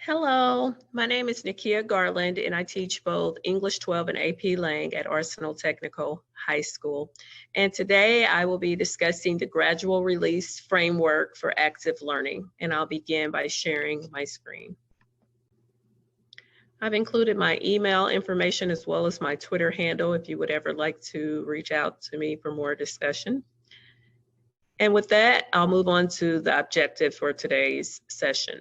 Hello, my name is Nakia Garland, and I teach both English 12 and AP Lang at Arsenal Technical High School. And today I will be discussing the gradual release framework for active learning, and I'll begin by sharing my screen. I've included my email information as well as my Twitter handle if you would ever like to reach out to me for more discussion. And with that, I'll move on to the objective for today's session.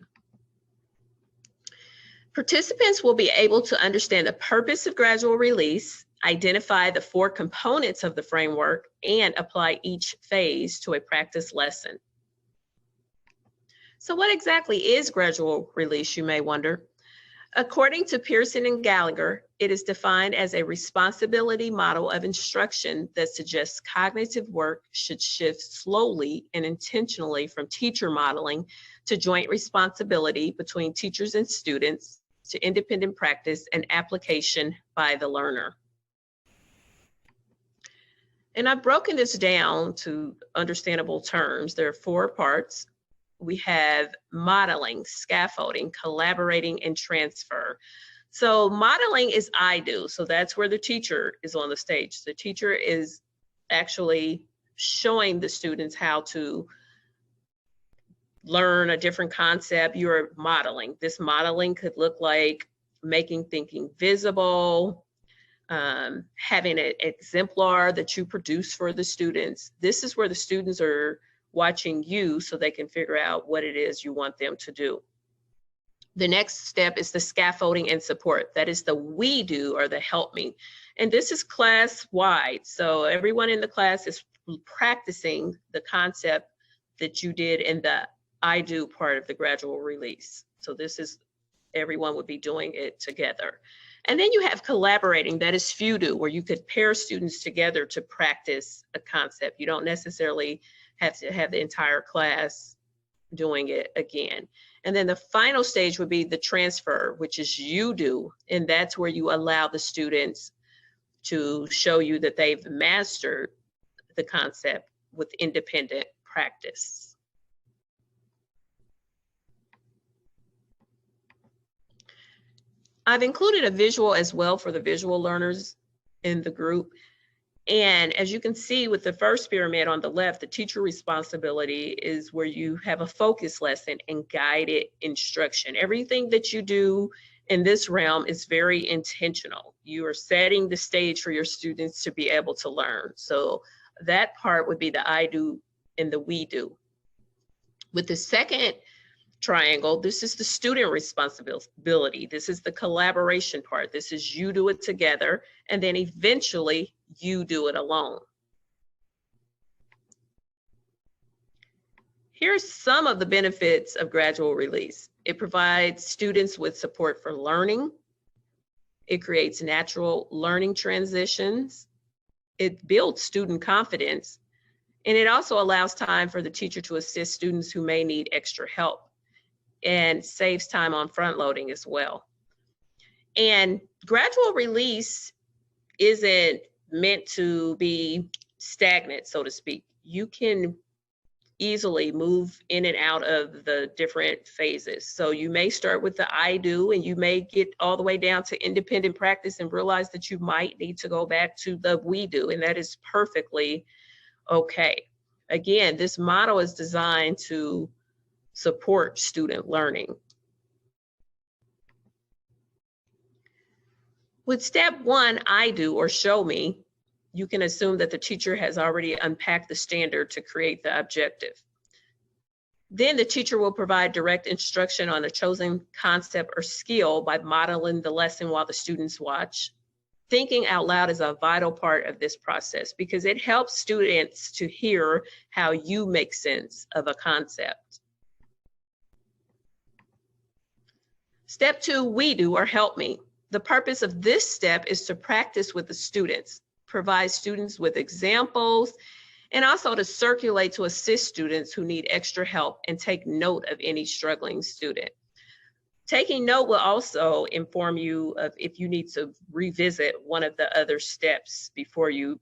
Participants will be able to understand the purpose of gradual release, identify the 4 components of the framework, and apply each phase to a practice lesson. So what exactly is gradual release, you may wonder? According to Pearson and Gallagher, it is defined as a responsibility model of instruction that suggests cognitive work should shift slowly and intentionally from teacher modeling to joint responsibility between teachers and students, to independent practice and application by the learner. And I've broken this down to understandable terms. There are 4 parts. We have modeling, scaffolding, collaborating, and transfer. So modeling is I do. So that's where the teacher is on the stage. The teacher is actually showing the students how to learn a different concept. You're modeling. This modeling could look like making thinking visible, having an exemplar that you produce for the students. This is where the students are watching you so they can figure out what it is you want them to do. The next step is the scaffolding and support. That is the we do or the help me. And this is class wide. So everyone in the class is practicing the concept that you did in the I do part of the gradual release. So this is, everyone would be doing it together. And then you have collaborating, that is few do, where you could pair students together to practice a concept. You don't necessarily have to have the entire class doing it again. And then the final stage would be the transfer, which is you do, and that's where you allow the students to show you that they've mastered the concept with independent practice. I've included a visual as well for the visual learners in the group. And as you can see with the first pyramid on the left, the teacher responsibility is where you have a focus lesson and guided instruction. Everything that you do in this realm is very intentional. You are setting the stage for your students to be able to learn. So that part would be the I do and the we do. With the second triangle, this is the student responsibility. This is the collaboration part. This is you do it together, and then eventually you do it alone. Here's some of the benefits of gradual release. It provides students with support for learning. It creates natural learning transitions. It builds student confidence. And it also allows time for the teacher to assist students who may need extra help, and saves time on front loading as well. And gradual release isn't meant to be stagnant, so to speak. You can easily move in and out of the different phases. So you may start with the I do, and you may get all the way down to independent practice and realize that you might need to go back to the we do, and that is perfectly okay. Again, this model is designed to support student learning. With step 1, I do or show me, you can assume that the teacher has already unpacked the standard to create the objective. Then the teacher will provide direct instruction on a chosen concept or skill by modeling the lesson while the students watch. Thinking out loud is a vital part of this process because it helps students to hear how you make sense of a concept. Step 2, we do or help me. The purpose of this step is to practice with the students, provide students with examples, and also to circulate to assist students who need extra help and take note of any struggling student. Taking note will also inform you of if you need to revisit one of the other steps before you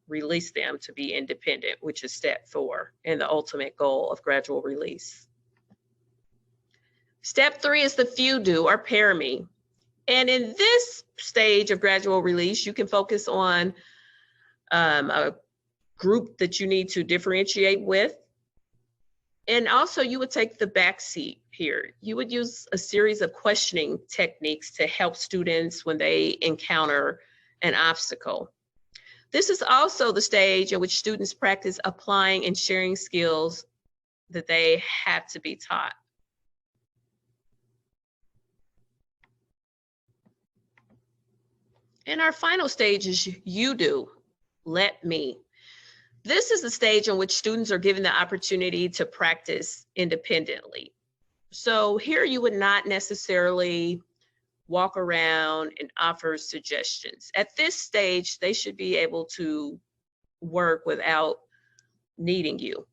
release them to be independent, which is step 4 and the ultimate goal of gradual release. Step 3 is the few do or pair me. And in this stage of gradual release, you can focus on a group that you need to differentiate with. And also you would take the back seat here. You would use a series of questioning techniques to help students when they encounter an obstacle. This is also the stage in which students practice applying and sharing skills that they have to be taught. And our final stage is you do, let me. This is the stage in which students are given the opportunity to practice independently. So here you would not necessarily walk around and offer suggestions. At this stage, they should be able to work without needing you.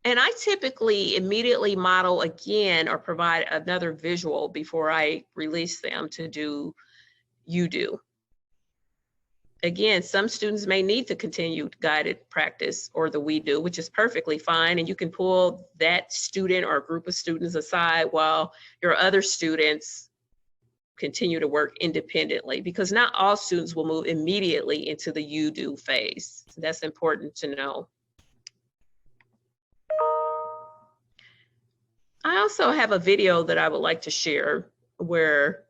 And I typically immediately model again or provide another visual before I release them to do you do. Again, some students may need the continued guided practice or the we do, which is perfectly fine. And you can pull that student or group of students aside while your other students continue to work independently, because not all students will move immediately into the you do phase. So that's important to know. I also have a video that I would like to share where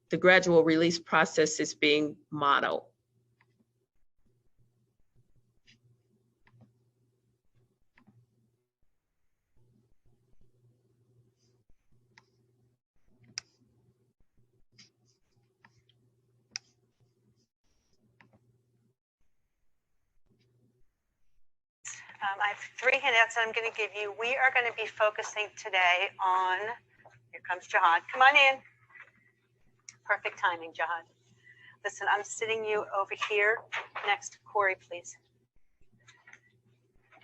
the gradual release process is being modeled. I have 3 handouts that I'm going to give you. We are going to be focusing today on, here comes Jihad. Come on in. Perfect timing, Jihad. Listen, I'm sitting you over here next to Corey, please.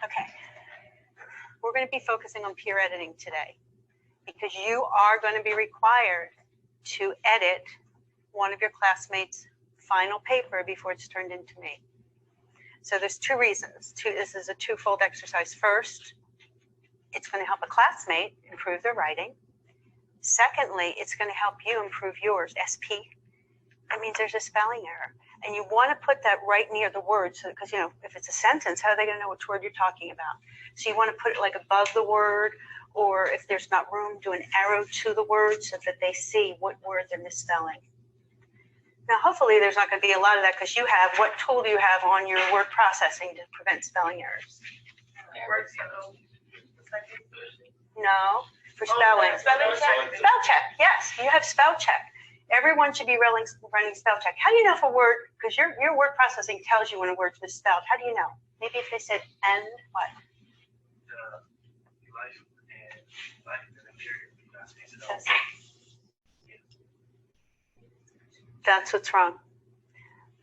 Okay. We're going to be focusing on peer editing today because you are going to be required to edit one of your classmates' final paper before it's turned into me. So there's 2 reasons. This is a twofold exercise. First, it's going to help a classmate improve their writing. Secondly, it's going to help you improve yours. SP, that means there's a spelling error. And you want to put that right near the word, so because, you know, if it's a sentence, how are they going to know which word you're talking about? So you want to put it like above the word, or if there's not room, do an arrow to the word so that they see what word they're misspelling. Now, hopefully there's not going to be a lot of that because you have, what tool do you have on your word processing to prevent spelling errors? No, for spelling. Spell check, yes, you have spell check. Everyone should be running spell check. How do you know if a word, because your word processing tells you when a word's misspelled. How do you know? Maybe if they said and what? That's what's wrong.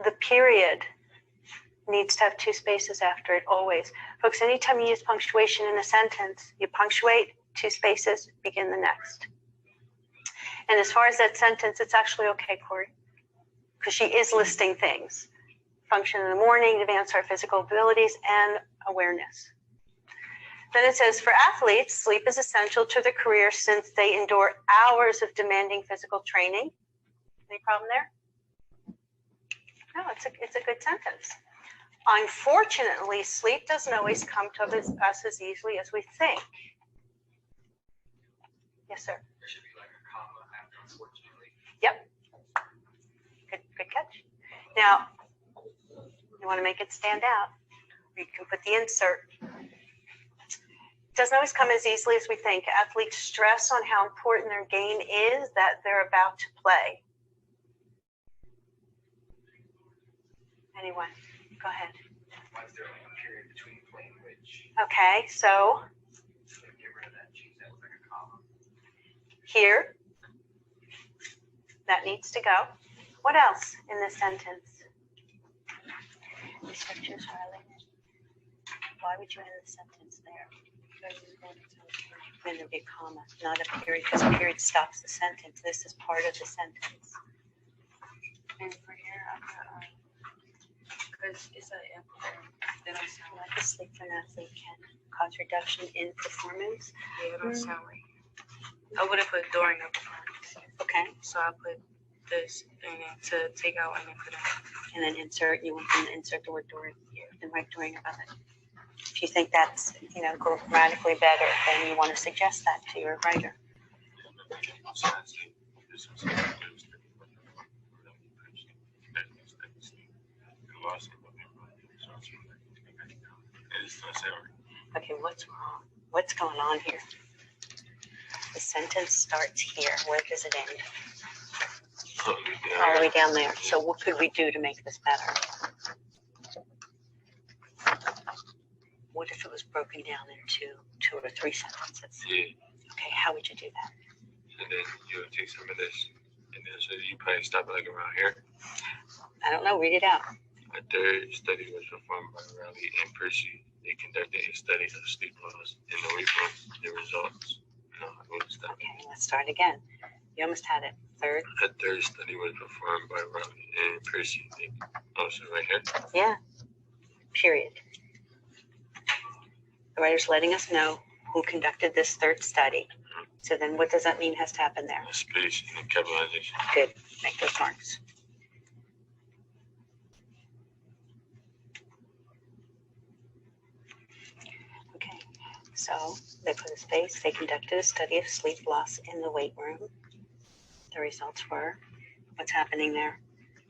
The period needs to have 2 spaces after it, always. Folks, anytime you use punctuation in a sentence, you punctuate, 2 spaces, begin the next. And as far as that sentence, it's actually okay, Corey, because she is listing things. Function in the morning, advance our physical abilities, and awareness. Then it says, for athletes, sleep is essential to their career since they endure hours of demanding physical training. Any problem there? No, it's a good sentence. Unfortunately, sleep doesn't always come to us as easily as we think. Yes, sir. There should be like a comma after unfortunately. Yep. Good catch. Now, you want to make it stand out. You can put the insert. It doesn't always come as easily as we think. Athletes stress on how important their game is that they're about to play. Anyone, go ahead. Why is there like a period between playing which? Okay, so Get rid of that, change that with like a comma. here, that needs to go. What else in this sentence? Instructions highlighted. Why would you end the sentence there? Then there'd be a comma, not a period, because a period stops the sentence. This is part of the sentence. And for here, because it's a then I'm sorry. Lack of sleep for an athlete can cause reduction in performance. Yeah, I'm sorry. I would have put during the performance. Okay, So I put this and then to take out and then put it. and then insert, you want them to insert the word during and write during above it. If you think that's, grammatically better, then you want to suggest that to your writer. Okay, what's wrong? What's going on here? The sentence starts here. Where does it end? All the way down there. So what could we do to make this better? What if it was broken down into 2 or 3 sentences? Yeah. Okay, how would you do that? And then you would take some of this, and then so you probably stop like around here. I don't know. Read it out. A third study was performed by Riley and Percy. They conducted a study of sleep loss in the weight room. The results. No, I wrote this down. Okay, let's start again. You almost had it. Third. A third study was performed by Riley and Percy. Also, right here. Yeah. Period. The writer's letting us know who conducted this third study. So then what does that mean has to happen there? A space and a capitalization. Good. Make those marks. Okay. So they put a space. They conducted a study of sleep loss in the weight room. The results were, what's happening there?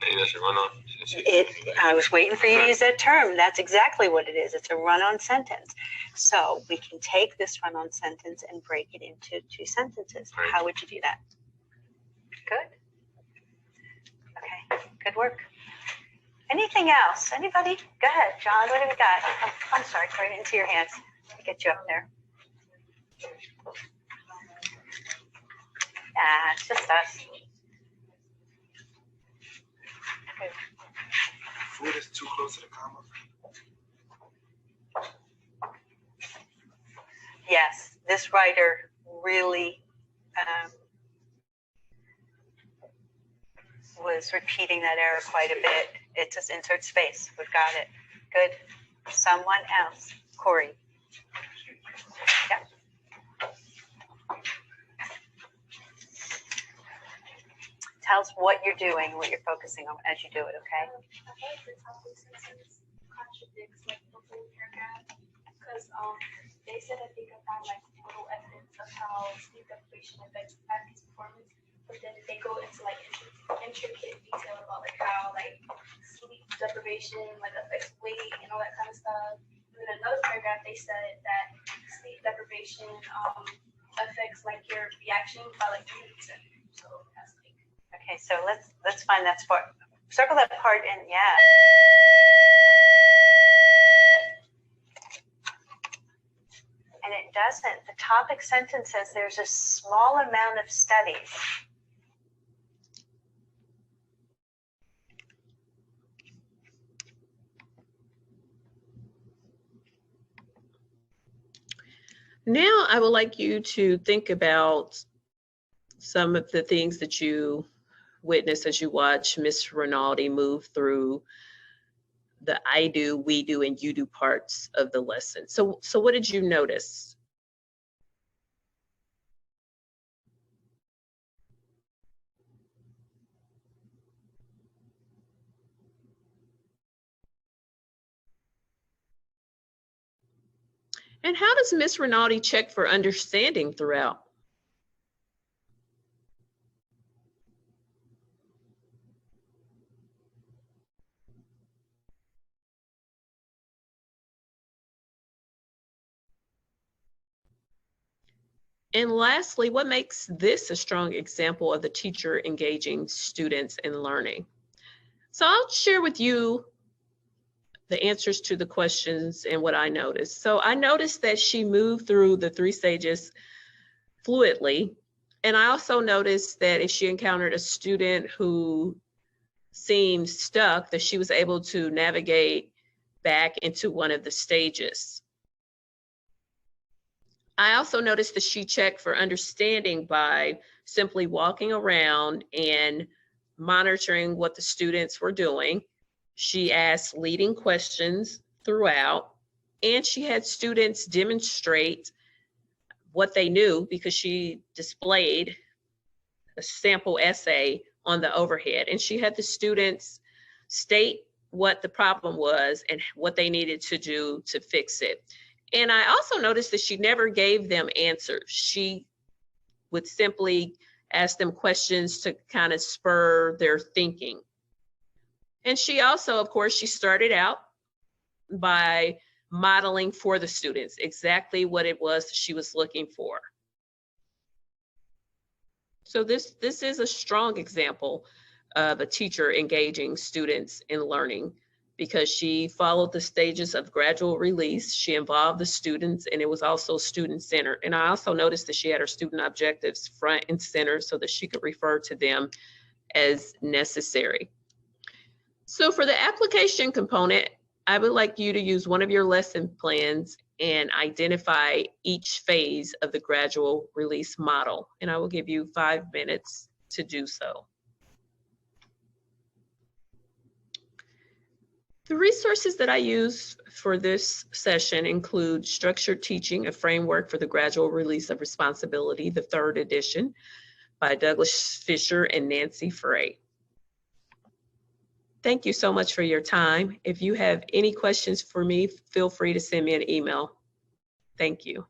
Hey, that's a runoff. I was waiting for you to use that term. That's exactly what it is. It's a run-on sentence. So we can take this run-on sentence and break it into 2 sentences. Right. How would you do that? Good. Okay, good work. Anything else? Anybody? Go ahead, John. What do we got? I'm sorry, right into your hands. Let me get you up there. It's just us. Good. Food is too close to the comma. Yes, this writer really was repeating that error quite a bit. It just insert space. We've got it. Good. Someone else. Corey. Yeah. Tell us what you're doing, what you're focusing on as you do it, okay? I feel like the top of the sentence contradicts like the whole paragraph because they said that they could find like little evidence of how sleep deprivation affects athletes' performance, but then they go into like intricate detail about like how like sleep deprivation like affects weight and all that kind of stuff. And then another paragraph they said that sleep deprivation affects like your reaction by like 20%. So that's like. Okay, so let's find that part. Circle that part in, yeah. And it doesn't. The topic sentence says there's a small amount of studies. Now I would like you to think about some of the things that you witness as you watch Miss Rinaldi move through the I do, we do, and you do parts of the lesson. So what did you notice? And how does Miss Rinaldi check for understanding throughout? And lastly, what makes this a strong example of the teacher engaging students in learning? So I'll share with you the answers to the questions and what I noticed. So I noticed that she moved through the 3 stages fluidly. And I also noticed that if she encountered a student who seemed stuck, that she was able to navigate back into one of the stages. I also noticed that she checked for understanding by simply walking around and monitoring what the students were doing. She asked leading questions throughout, and she had students demonstrate what they knew because she displayed a sample essay on the overhead, and she had the students state what the problem was and what they needed to do to fix it. And I also noticed that she never gave them answers. She would simply ask them questions to kind of spur their thinking. And she also, of course, she started out by modeling for the students exactly what it was she was looking for. So this is a strong example of a teacher engaging students in learning, because she followed the stages of gradual release. She involved the students, and it was also student-centered. And I also noticed that she had her student objectives front and center so that she could refer to them as necessary. So for the application component, I would like you to use one of your lesson plans and identify each phase of the gradual release model. And I will give you 5 minutes to do so. The resources that I use for this session include Structured Teaching, a Framework for the Gradual Release of Responsibility, the 3rd edition by Douglas Fisher and Nancy Frey. Thank you so much for your time. If you have any questions for me, feel free to send me an email. Thank you.